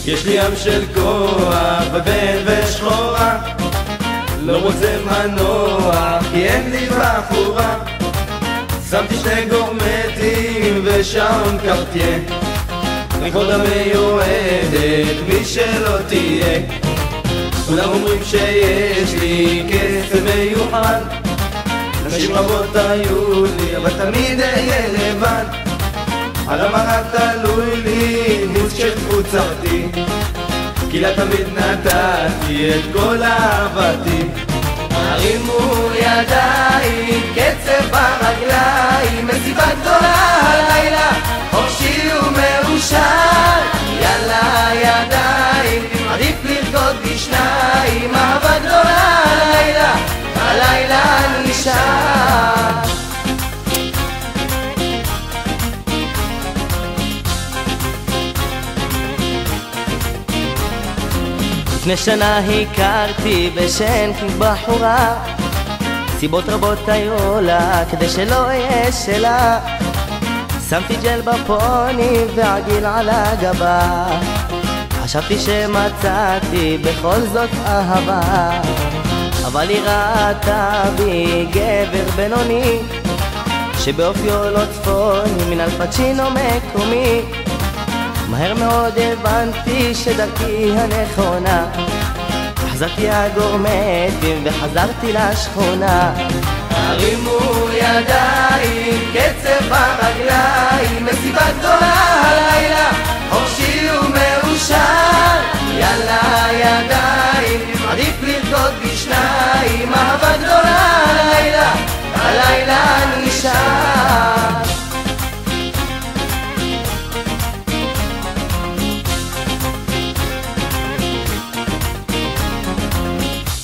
יש לי ים של כוח ובן ושחורה, לא רוצה מנוע כי אין לי בחורה. שמתי 2 גורמטים ושעון קרטיה, לכבודה מיועדת מי שלא תהיה. כולם אומרים שיש לי כסף מיוחד, נשים רבות היו לי אבל תמיד אהיה לבד. על המרק תלוי לי ניס של קבוצתי, כי לה תמיד נתתי את כל אהבתי. הרימו ידיים, קצב ברגליים, מסיבה גדולה הלילה, חופשי ומאושר. יאללה ידיים, עדיף לרקוד בשניים, אהבה גדולה הלילה, הלילה נשאר. לפני שנה הכרתי בשן בחורה, סיבות רבות היו לה כדי שלא יהיה שלה. שמתי ג'ל בפוני ועגיל על הגבה, חשבתי שמצאתי בכל זאת אהבה. אבל היא ראתה בי גבר בינוני, שבאופיו לא צפוני מן אלפצ'ינו מקומי. מהר מאוד הבנתי שדרכי הנכונה, החזרתי הגורמטים וחזרתי לשכונה. הרימו ידיים, קצב ברגליים, מסיבה גדולה הלילה, חופשי ומאושר. יאללה ידיים, עדיף לרקוד בשניים, אהבה גדולה הלילה, הלילה נשאר.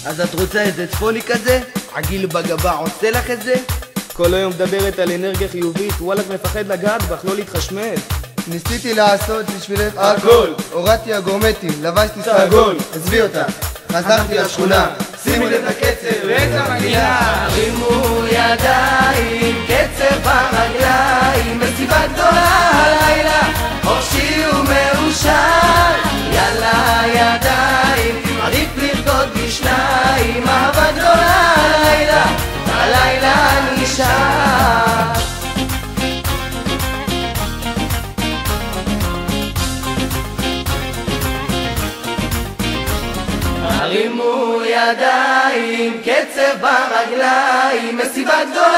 אז את רוצה איזה צפוני כזה? עגיל בגבה עושה לך את זה? כל היום מדברת על אנרגיה חיובית, וואלק מפחד לגעת בך, לא להתחשמל. ניסיתי לעשות בשבילך הכל, הורדתי הגורמטים, לבשתי סגול, עזבי אותה, חזרתי לשכונה. שימו לב לקצב, את המגיעה. הרימו ידיים, קצב ברגליים, מסיבה גדולה הלילה, חופשי ומאושר. יאללה ידיים, עדיף לרקוד בשניים, אהבה גדולה הלילה, הלילה נשאר. הרימו ידיים, קצב ברגליים, מסיבה גדולה